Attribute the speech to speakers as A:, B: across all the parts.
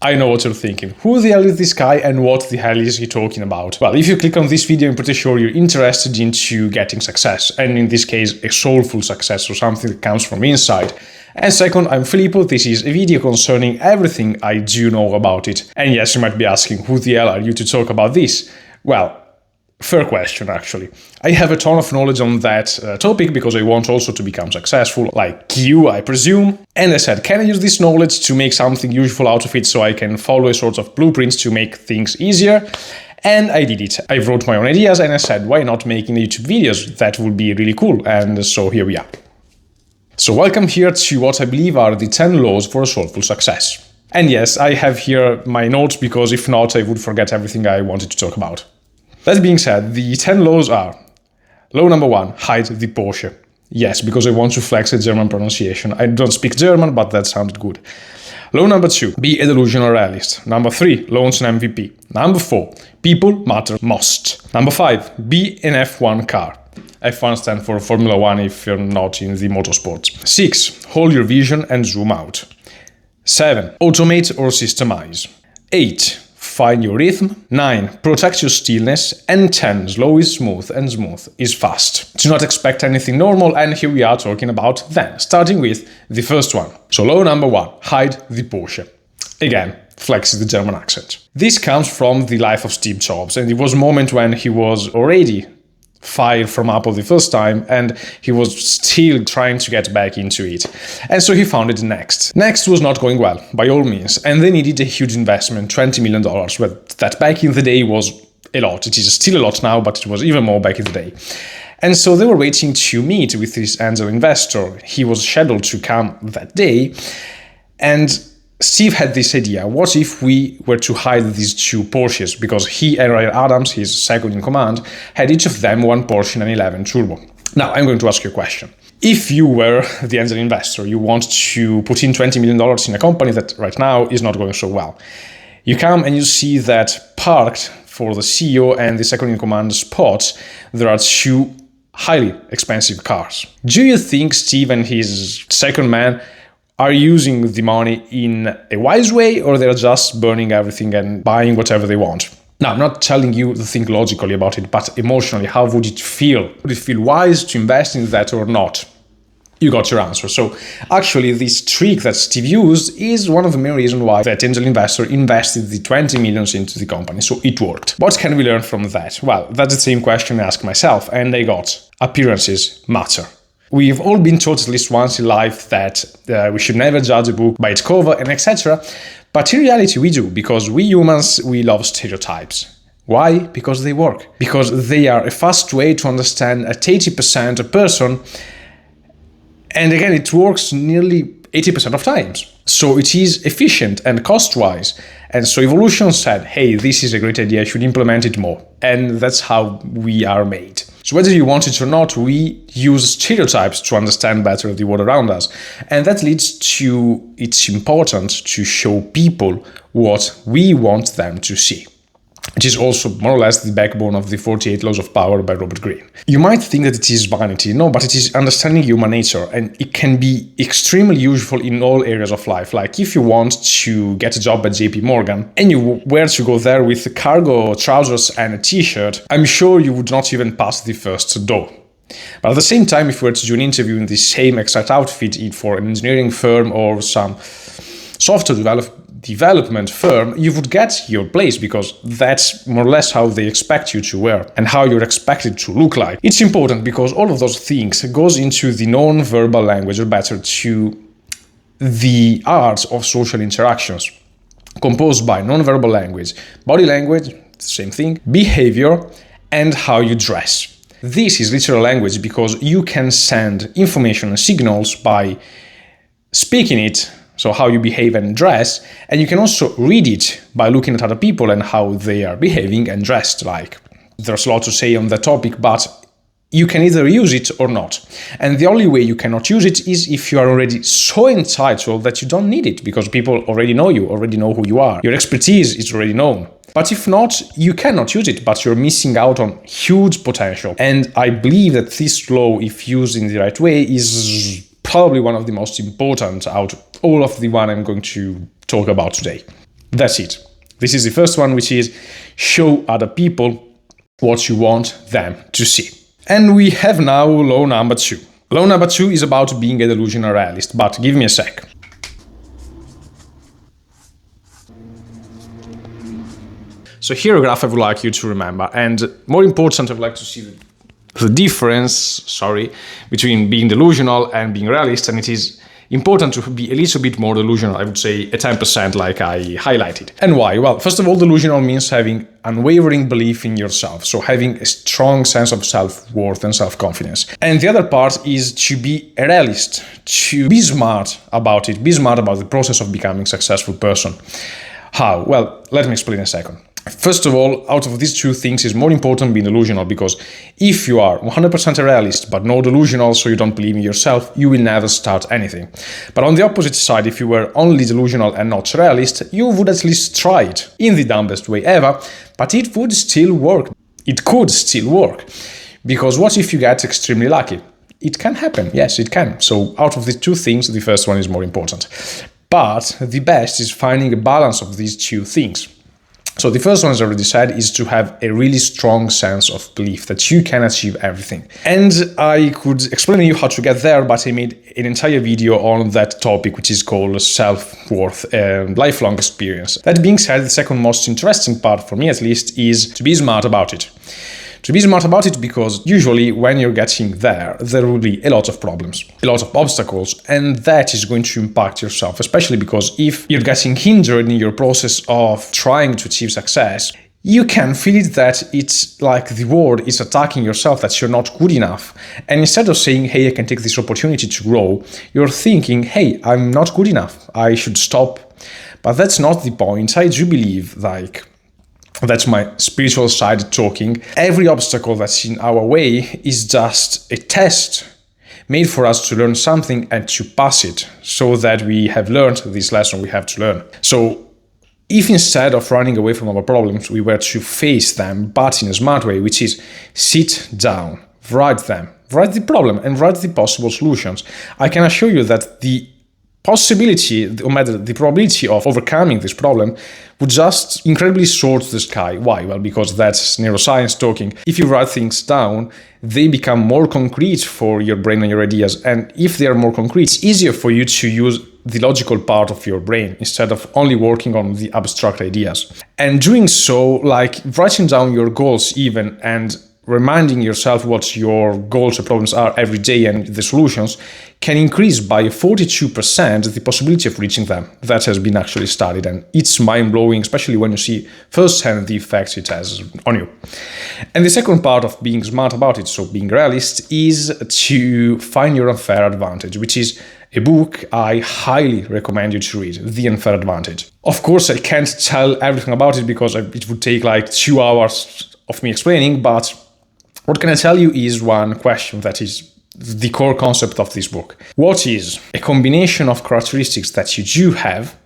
A: I know what you're thinking. Who the hell is this guy and what the hell is he talking about? Well, if you click on this video, I'm pretty sure you're interested into getting success, and in this case, a soulful success, or something that comes from inside. And second, I'm Filippo. This is a video concerning everything I do know about it. And yes, you might be asking, who the hell are you to talk about this? Well, fair question, actually. I have a ton of knowledge on that topic because I want also to become successful, like you, I presume. And I said, can I use this knowledge to make something useful out of it so I can follow a sort of blueprints to make things easier? And I did it. I wrote my own ideas and I said, why not making YouTube videos? That would be really cool. And so here we are. So welcome here to what I believe are the 10 laws for a soulful success. And yes, I have here my notes because if not, I would forget everything I wanted to talk about. That being said, the 10 laws are: law number 1, hide the Porsche. Yes, because I want to flex a German pronunciation. I don't speak German, but that sounded good. Law number 2, be a delusional realist. Number 3, launch an MVP. Number 4, people matter most. Number 5, be an F1 car. F1 stands for Formula 1 if you're not in the motorsports. 6, hold your vision and zoom out. 7, automate or systemize. 8, find your rhythm. 9, protect your stillness. And 10, slow is smooth and smooth is fast. Do not expect anything normal, and here we are talking about them, starting with the first one. So law number 1, hide the Porsche. Again, flexes the German accent. This comes from the life of Steve Jobs, and it was a moment when he was already fired from Apple the first time, and he was still trying to get back into it. And so he founded Next. Next was not going well, by all means, and they needed a huge investment, $20 million, but that back in the day was a lot. It is still a lot now, but it was even more back in the day. And so they were waiting to meet with this angel investor. He was scheduled to come that day, and Steve had this idea: what if we were to hide these two Porsches? Because he and Ryan Adams, his second in command, had each of them one Porsche 911 Turbo. Now, I'm going to ask you a question. If you were the angel investor, you want to put in $20 million in a company that right now is not going so well. You come and you see that parked for the CEO and the second in command spots, there are two highly expensive cars. Do you think Steve and his second man are using the money in a wise way, or they're just burning everything and buying whatever they want? Now, I'm not telling you to think logically about it, but emotionally, how would it feel? Would it feel wise to invest in that or not? You got your answer. So actually, this trick that Steve used is one of the main reasons why that angel investor invested the 20 millions into the company. So it worked. What can we learn from that? Well, that's the same question I asked myself, and I got: appearances matter. We've all been taught at least once in life that we should never judge a book by its cover and etc. But in reality we do, because we humans, we love stereotypes. Why? Because they work. Because they are a fast way to understand at 80% a person. And again, it works nearly 80% of times. So it is efficient and cost-wise. And so evolution said, hey, this is a great idea, I should implement it more. And that's how we are made. So whether you want it or not, we use stereotypes to understand better the world around us. And that leads to it's important to show people what we want them to see, which is also more or less the backbone of the 48 Laws of Power by Robert Greene. You might think that it is vanity. No, but it is understanding human nature, and it can be extremely useful in all areas of life. Like if you want to get a job at JP Morgan and you were to go there with cargo trousers and a t-shirt, I'm sure you would not even pass the first door. But at the same time, if you were to do an interview in the same exact outfit for an engineering firm or some software development firm, you would get your place, because that's more or less how they expect you to wear and how you're expected to look like. It's important because all of those things goes into the non-verbal language, or better, to the art of social interactions, composed by non-verbal language, body language, same thing, behavior, and how you dress. This is literal language because you can send information and signals by speaking it, so how you behave and dress, and you can also read it by looking at other people and how they are behaving and dressed like. There's a lot to say on that topic, but you can either use it or not. And the only way you cannot use it is if you are already so entitled that you don't need it, because people already know you, already know who you are. Your expertise is already known. But if not, you cannot use it, but you're missing out on huge potential. And I believe that this law, if used in the right way, is probably one of the most important out of all of the one I'm going to talk about today. That's it. This is the first one, which is show other people what you want them to see. And we have now law number 2. Law number 2 is about being a delusional realist, but give me a sec. So here a graph I would like you to remember, and more important, I would like to see the difference, between being delusional and being realist, and it is important to be a little bit more delusional, I would say a 10% like I highlighted. And why? Well, first of all, delusional means having unwavering belief in yourself, so having a strong sense of self-worth and self-confidence. And the other part is to be a realist, to be smart about it, be smart about the process of becoming a successful person. How? Well, let me explain in a second. First of all, out of these two things is more important being delusional, because if you are 100% a realist but no delusional, so you don't believe in yourself, you will never start anything. But on the opposite side, if you were only delusional and not realist, you would at least try it in the dumbest way ever, but it would still work. It could still work, because what if you get extremely lucky? It can happen, yes, it can. So out of the two things, the first one is more important. But the best is finding a balance of these two things. So the first one, as I already said, is to have a really strong sense of belief that you can achieve everything. And I could explain to you how to get there, but I made an entire video on that topic, which is called self-worth and lifelong experience. That being said, the second most interesting part, for me at least, is to be smart about it. To be smart about it, because usually when you're getting there will be a lot of problems, a lot of obstacles, and that is going to impact yourself, especially because if you're getting hindered in your process of trying to achieve success, you can feel it that it's like the world is attacking yourself, that you're not good enough. And instead of saying, hey, I can take this opportunity to grow, you're thinking, hey, I'm not good enough, I should stop. But that's not the point. I do believe, that's my spiritual side talking. Every obstacle that's in our way is just a test made for us to learn something and to pass it, so that we have learned this lesson we have to learn. So if instead of running away from our problems, we were to face them, but in a smart way, which is sit down, write the problem and write the possible solutions, I can assure you that the possibility, or rather the probability of overcoming this problem would just incredibly soar to the sky. Why? Well, because that's neuroscience talking. If you write things down, they become more concrete for your brain and your ideas. And if they are more concrete, it's easier for you to use the logical part of your brain instead of only working on the abstract ideas. And doing so, like writing down your goals even, and reminding yourself what your goals or problems are every day and the solutions, can increase by 42% the possibility of reaching them. That has been actually studied, and it's mind-blowing, especially when you see firsthand the effects it has on you. And the second part of being smart about it, so being realist, is to find your unfair advantage, which is a book I highly recommend you to read, The Unfair Advantage. Of course, I can't tell everything about it because it would take like 2 hours of me explaining, but what can I tell you is one question that is the core concept of this book. What is a combination of characteristics that you do have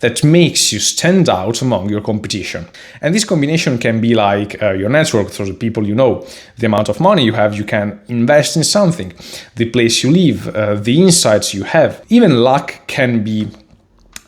A: that makes you stand out among your competition? And this combination can be like your network, so the people you know, the amount of money you have, you can invest in something, the place you live, the insights you have. Even luck can be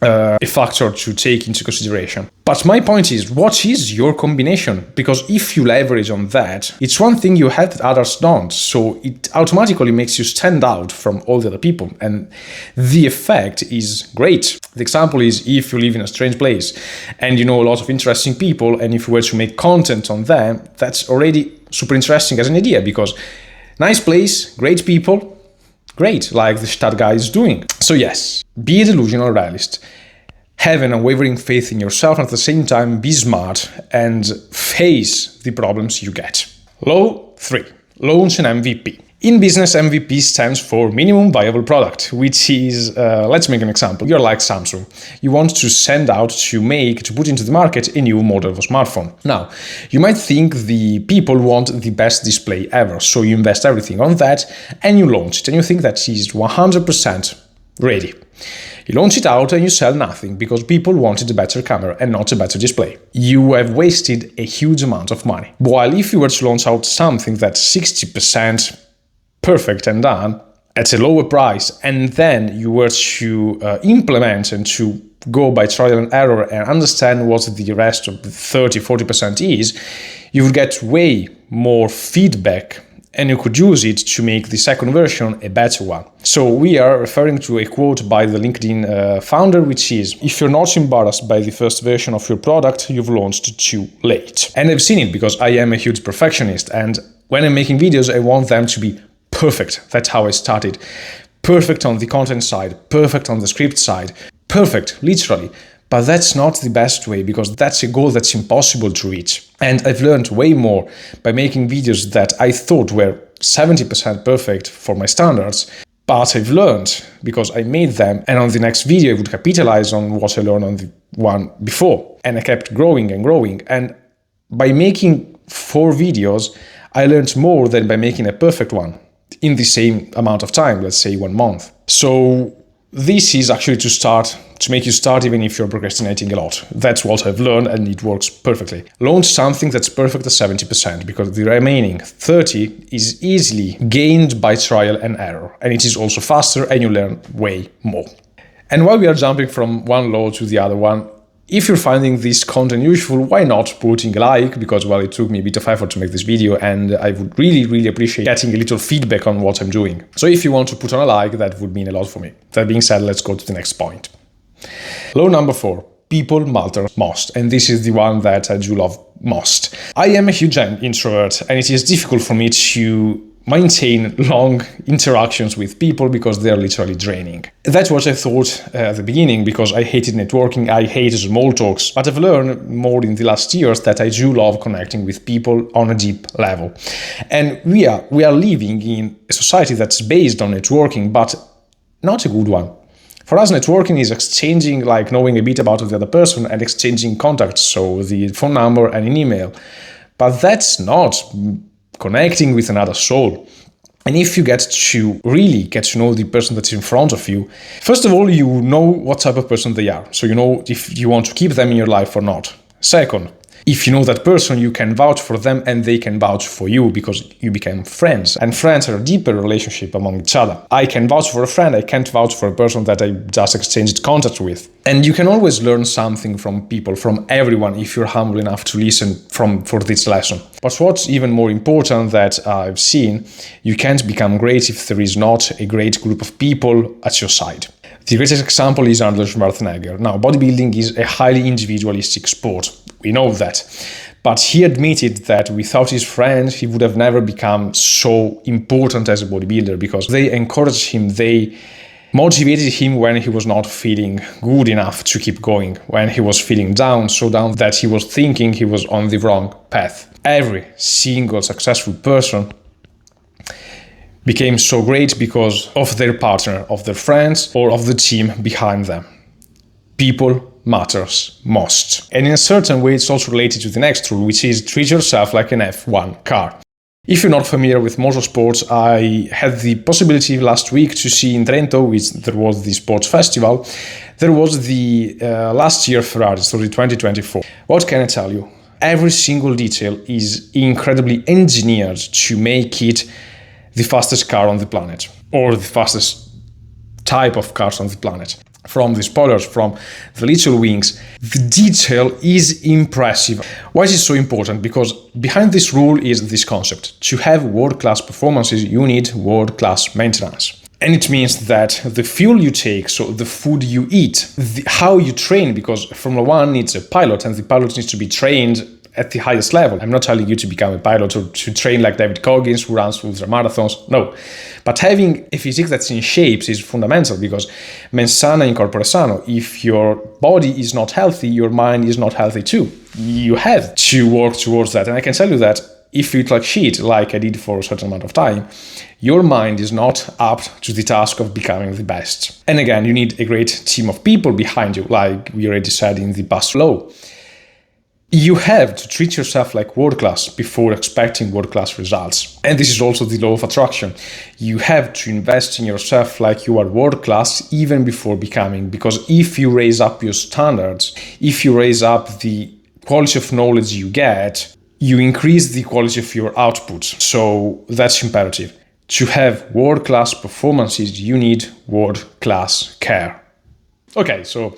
A: a factor to take into consideration. But my point is, what is your combination? Because if you leverage on that, it's one thing you have that others don't. So it automatically makes you stand out from all the other people. And the effect is great. The example is if you live in a strange place and you know a lot of interesting people, and if you were to make content on them, that's already super interesting as an idea, because nice place, great people, great, like that guy is doing. So yes, be a delusional realist. Have an unwavering faith in yourself, and at the same time be smart and face the problems you get. Law 3. Launch an MVP. In business, MVP stands for minimum viable product, which is, let's make an example. You're like Samsung. You want to send out, to put into the market a new model of a smartphone. Now, you might think the people want the best display ever, so you invest everything on that and you launch it, and you think that is 100% ready. You launch it out and you sell nothing because people wanted a better camera and not a better display. You have wasted a huge amount of money. While if you were to launch out something that's 60% perfect and done at a lower price, and then you were to implement and to go by trial and error and understand what the rest of the 30-40% is, you would get way more feedback and you could use it to make the second version a better one. So we are referring to a quote by the LinkedIn founder, which is, "If you're not embarrassed by the first version of your product, you've launched too late." And I've seen it because I am a huge perfectionist, and when I'm making videos, I want them to be perfect. That's how I started. Perfect on the content side, perfect on the script side, perfect, literally. But that's not the best way, because that's a goal that's impossible to reach. And I've learned way more by making videos that I thought were 70% perfect for my standards, but I've learned because I made them, and on the next video I would capitalize on what I learned on the one before. And I kept growing and growing. And by making 4 videos, I learned more than by making a perfect one in the same amount of time, let's say 1 month. So this is actually to make you start even if you're procrastinating a lot. That's what I've learned, and it works perfectly. Launch something that's perfect at 70%, because the remaining 30 is easily gained by trial and error, and it is also faster and you learn way more. And while we are jumping from one law to the other one, if you're finding this content useful, why not putting a like? Because, well, it took me a bit of effort to make this video, and I would really, really appreciate getting a little feedback on what I'm doing. So if you want to put on a like, that would mean a lot for me. That being said, let's go to the next point. Law number 4. People matter most. And this is the one that I do love most. I am a huge introvert, and it is difficult for me to maintain long interactions with people because they're literally draining. That's what I thought at the beginning, because I hated networking, I hated small talks, but I've learned more in the last years that I do love connecting with people on a deep level. And we are living in a society that's based on networking, but not a good one. For us, networking is exchanging, like knowing a bit about the other person and exchanging contacts, so the phone number and an email. But that's not connecting with another soul. And if you get to really get to know the person that's in front of you, first of all, you know what type of person they are. So you know if you want to keep them in your life or not. Second, if you know that person, you can vouch for them and they can vouch for you because you became friends. And friends are a deeper relationship among each other. I can vouch for a friend, I can't vouch for a person that I just exchanged contact with. And you can always learn something from people, from everyone, if you're humble enough to listen for this lesson. But what's even more important that I've seen, you can't become great if there is not a great group of people at your side. The greatest example is Arnold Schwarzenegger. Now, bodybuilding is a highly individualistic sport. We know that. But he admitted that without his friends, he would have never become so important as a bodybuilder, because they encouraged him, they motivated him when he was not feeling good enough to keep going, when he was feeling down, so down that he was thinking he was on the wrong path. Every single successful person became so great because of their partner, of their friends, or of the team behind them. People matters most. And in a certain way, it's also related to the next rule, which is treat yourself like an F1 car. If you're not familiar with motorsports, I had the possibility last week to see in Trento, which there was the sports festival, there was the last year Ferrari, so the 2024. What can I tell you? Every single detail is incredibly engineered to make it the fastest car on the planet, or the fastest type of cars on the planet. From the spoilers, from the little wings, the detail is impressive. Why is it so important? Because behind this rule is this concept. To have world-class performances, you need world-class maintenance. And it means that the fuel you take, so the food you eat, how you train, because Formula 1 needs a pilot, and the pilot needs to be trained at the highest level. I'm not telling you to become a pilot or to train like David Coggins, who runs ultra marathons. No. But having a physique that's in shapes is fundamental, because mens sana in corpore sano. If your body is not healthy, your mind is not healthy too. You have to work towards that. And I can tell you that if you eat like shit, like I did for a certain amount of time, your mind is not up to the task of becoming the best. And again, you need a great team of people behind you, like we already said in the past law. You have to treat yourself like world-class before expecting world-class results. And this is also the law of attraction. You have to invest in yourself like you are world-class even before becoming, because if you raise up your standards, if you raise up the quality of knowledge you get, you increase the quality of your output. So that's imperative. To have world-class performances, you need world-class care. Okay, so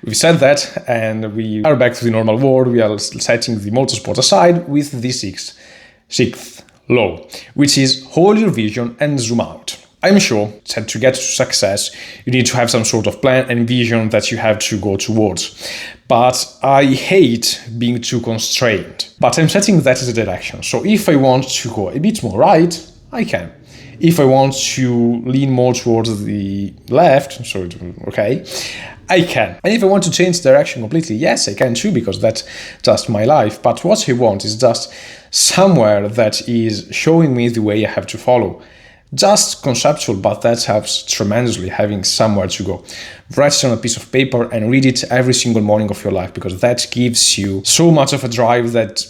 A: we've said that, and we are back to the normal world. We are setting the motorsport aside with the sixth law, which is hold your vision and zoom out. I'm sure that to get to success, you need to have some sort of plan and vision that you have to go towards. But I hate being too constrained. But I'm setting that as a direction. So if I want to go a bit more right, I can. If I want to lean more towards the left, I can. And if I want to change direction completely, yes, I can too, because that's just my life. But what I want is just somewhere that is showing me the way I have to follow. Just conceptual, but that helps tremendously, having somewhere to go. Write it on a piece of paper and read it every single morning of your life, because that gives you so much of a drive that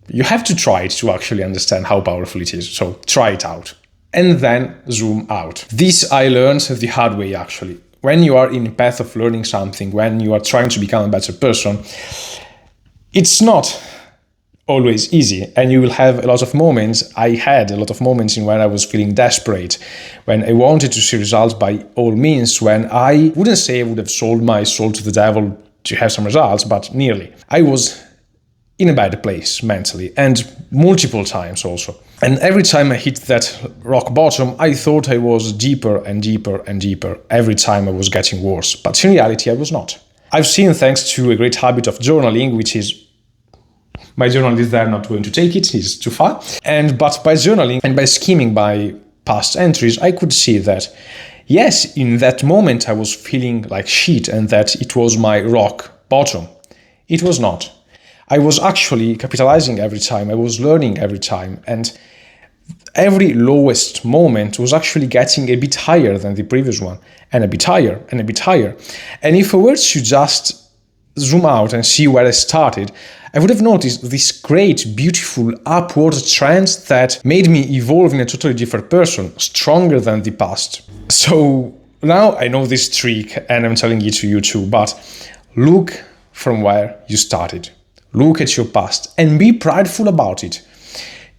A: you have to try it to actually understand how powerful it is. So try it out. And then zoom out. This I learned the hard way, actually. When you are in the path of learning something, when you are trying to become a better person, it's not always easy, and you will have a lot of moments. I had a lot of moments in when I was feeling desperate, when I wanted to see results by all means, when I wouldn't say I would have sold my soul to the devil to have some results, but nearly. I was in a bad place mentally, and multiple times also. And every time I hit that rock bottom, I thought I was deeper and deeper and deeper. Every time I was getting worse, but in reality I was not. I've seen, thanks to a great habit of journaling, which is my journal is there, not going to take it, it's too far. But by journaling and by skimming by past entries, I could see that, yes, in that moment I was feeling like shit and that it was my rock bottom. It was not. I was actually capitalizing every time, I was learning every time, and every lowest moment was actually getting a bit higher than the previous one, and a bit higher, and a bit higher. And if I were to just zoom out and see where I started, I would have noticed this great, beautiful upward trend that made me evolve in a totally different person, stronger than the past. So now I know this trick and I'm telling it to you too, but look from where you started. Look at your past and be prideful about it.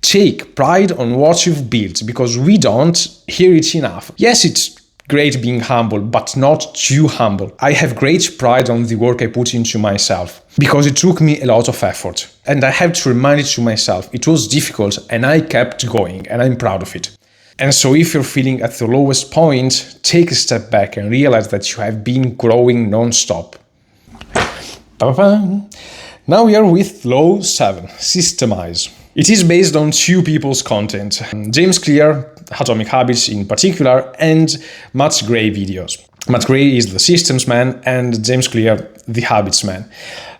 A: Take pride on what you've built, because we don't hear it enough. Yes, it's great being humble, but not too humble. I have great pride on the work I put into myself, because it took me a lot of effort. And I have to remind it to myself, it was difficult and I kept going, and I'm proud of it. And so if you're feeling at the lowest point, take a step back and realize that you have been growing non-stop. Now we are with law 7, Systemize. It is based on two people's content, James Clear, Atomic Habits in particular, and Matt Gray videos. Matt Gray is the systems man and James Clear the habits man.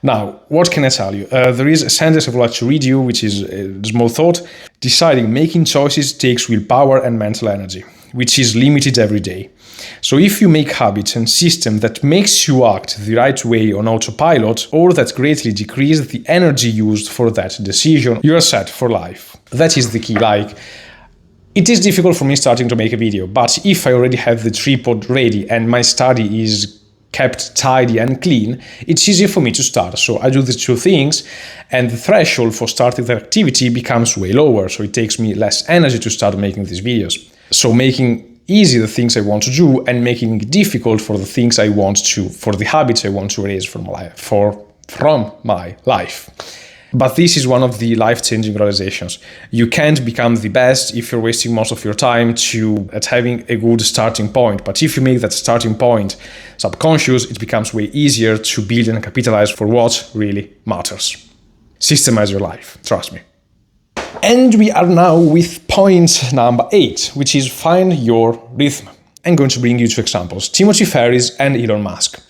A: Now, what can I tell you? There is a sentence I would like to read you, which is a small thought. Deciding making choices takes willpower and mental energy, which is limited every day. So if you make habits and system that makes you act the right way on autopilot, or that greatly decrease the energy used for that decision, you are set for life. That is the key. It is difficult for me starting to make a video, but if I already have the tripod ready and my study is kept tidy and clean, it's easier for me to start. So I do these two things, and the threshold for starting the activity becomes way lower, so it takes me less energy to start making these videos. So making easy the things I want to do and making it difficult for the things I want to, for the habits I want to erase from my life. But this is one of the life-changing realizations. You can't become the best if you're wasting most of your time at having a good starting point. But if you make that starting point subconscious, it becomes way easier to build and capitalize for what really matters. Systemize your life, trust me. And we are now with point number 8, which is find your rhythm. I'm going to bring you two examples, Tim Ferris and Elon Musk.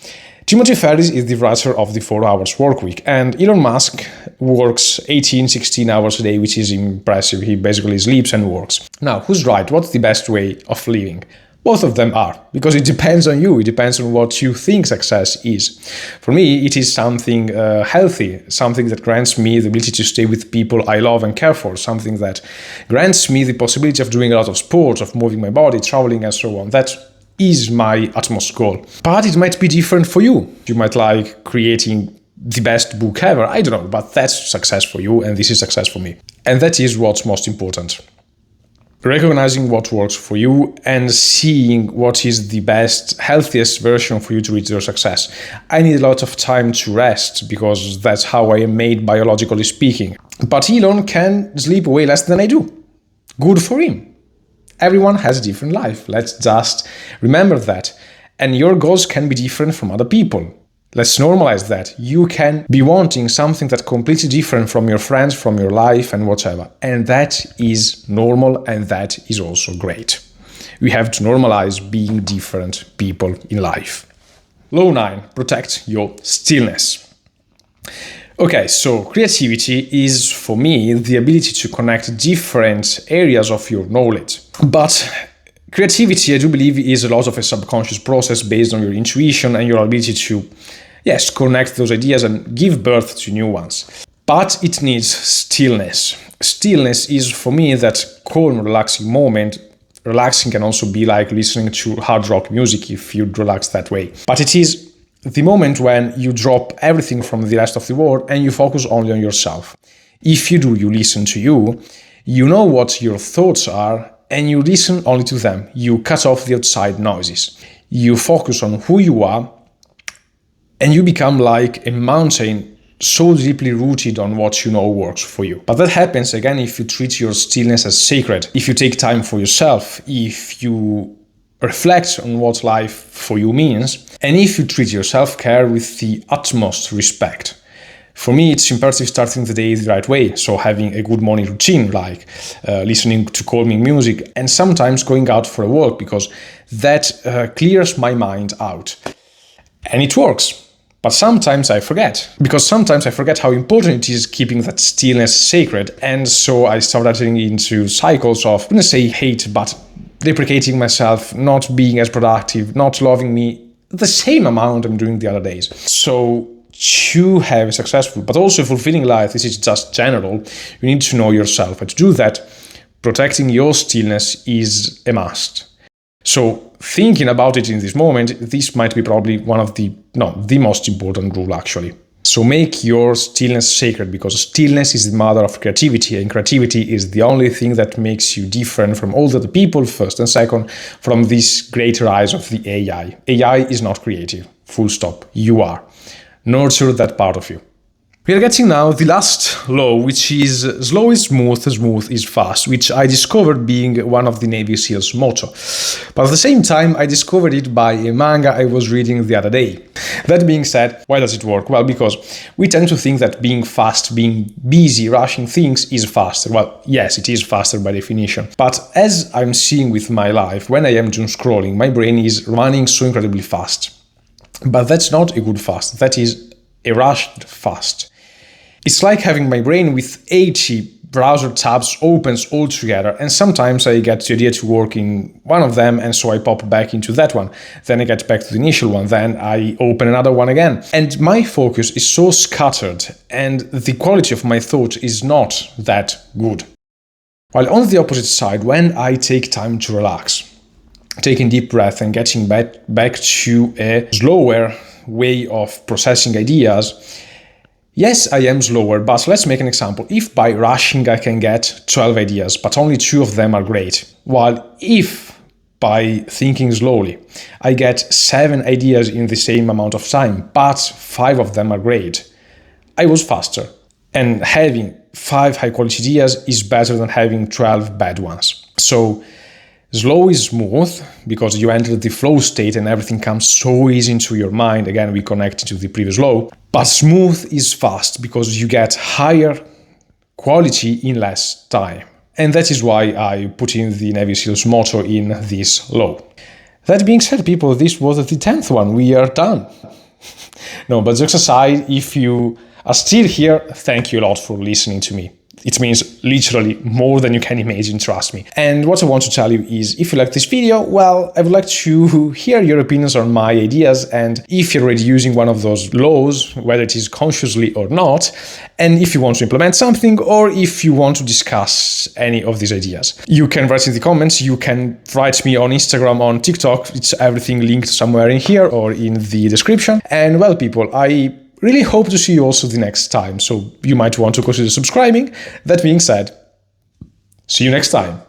A: Tim Ferris is the writer of the 4 Hours Workweek, and Elon Musk works 16 hours a day, which is impressive. He basically sleeps and works. Now, who's right? What's the best way of living? Both of them are, because it depends on you. It depends on what you think success is. For me, it is something healthy, something that grants me the ability to stay with people I love and care for, something that grants me the possibility of doing a lot of sport, of moving my body, traveling, and so on. That is my utmost goal. But it might be different for you. You might like creating the best book ever. I don't know, but that's success for you, and this is success for me. And that is what's most important. recognizing what works for you and seeing what is the best, healthiest version for you to reach your success. I need a lot of time to rest because that's how I am made biologically speaking. But Elon can sleep way less than I do. Good for him. Everyone has a different life. Let's just remember that. And your goals can be different from other people. Let's normalize that. You can be wanting something that's completely different from your friends, from your life and whatever. And that is normal and that is also great. We have to normalize being different people in life. Law 9, protect your stillness. Okay, so creativity is, for me, the ability to connect different areas of your knowledge. But creativity, I do believe, is a lot of a subconscious process based on your intuition and your ability to, yes, connect those ideas and give birth to new ones. But it needs stillness. Stillness is, for me, that calm, relaxing moment. Relaxing can also be like listening to hard rock music if you relax that way. But it is the moment when you drop everything from the rest of the world and you focus only on yourself. If you do, you listen to you, you know what your thoughts are, and you listen only to them. You cut off the outside noises. You focus on who you are, and you become like a mountain so deeply rooted on what you know works for you. But that happens, again, if you treat your stillness as sacred, if you take time for yourself, if you reflect on what life for you means, and if you treat your self-care with the utmost respect. For me, it's imperative starting the day the right way, so having a good morning routine, like listening to calming music, and sometimes going out for a walk, because that clears my mind out. And it works. But sometimes I forget, because sometimes I forget how important it is keeping that stillness sacred, and so I start entering into cycles of, I wouldn't say hate, but deprecating myself, not being as productive, not loving me the same amount I'm doing the other days. So to have a successful but also fulfilling life, this is just general, you need to know yourself. And to do that, protecting your stillness is a must. So thinking about it in this moment, this might be probably the most important rule actually. So make your stillness sacred, because stillness is the mother of creativity, and creativity is the only thing that makes you different from all the other people, first, and second, from this great rise of the AI. AI is not creative, full stop. You are. Nurture that part of you. We are getting now the last law, which is slow is smooth, smooth is fast, which I discovered being one of the Navy SEALs motto. But at the same time, I discovered it by a manga I was reading the other day. That being said, why does it work? Well, because we tend to think that being fast, being busy, rushing things is faster. Well, yes, it is faster by definition. But as I'm seeing with my life, when I am doom scrolling, my brain is running so incredibly fast. But that's not a good fast. That is a rushed fast. It's like having my brain with 80 browser tabs opens all together, and sometimes I get the idea to work in one of them, and so I pop back into that one. Then I get back to the initial one, then I open another one again. And my focus is so scattered, and the quality of my thought is not that good. While on the opposite side, when I take time to relax, taking deep breath and getting back to a slower way of processing ideas, yes, I am slower, but let's make an example. If by rushing I can get 12 ideas, but only 2 of them are great, while if by thinking slowly I get 7 ideas in the same amount of time, but 5 of them are great, I was faster. And having 5 high-quality ideas is better than having 12 bad ones. So slow is smooth because you enter the flow state and everything comes so easy into your mind. Again, we connect to the previous law. But smooth is fast because you get higher quality in less time. And that is why I put in the Navy SEALs motto in this law. That being said, people, this was the 10th one. We are done. No, but jokes aside, if you are still here, thank you a lot for listening to me. It means literally more than you can imagine, trust me. And what I want to tell you is, if you like this video, well, I would like to hear your opinions on my ideas, and if you're already using one of those laws, whether it is consciously or not, and if you want to implement something, or if you want to discuss any of these ideas. You can write in the comments, you can write me on Instagram, on TikTok, it's everything linked somewhere in here or in the description. And well, people, I really hope to see you also the next time, so you might want to consider subscribing. That being said, see you next time.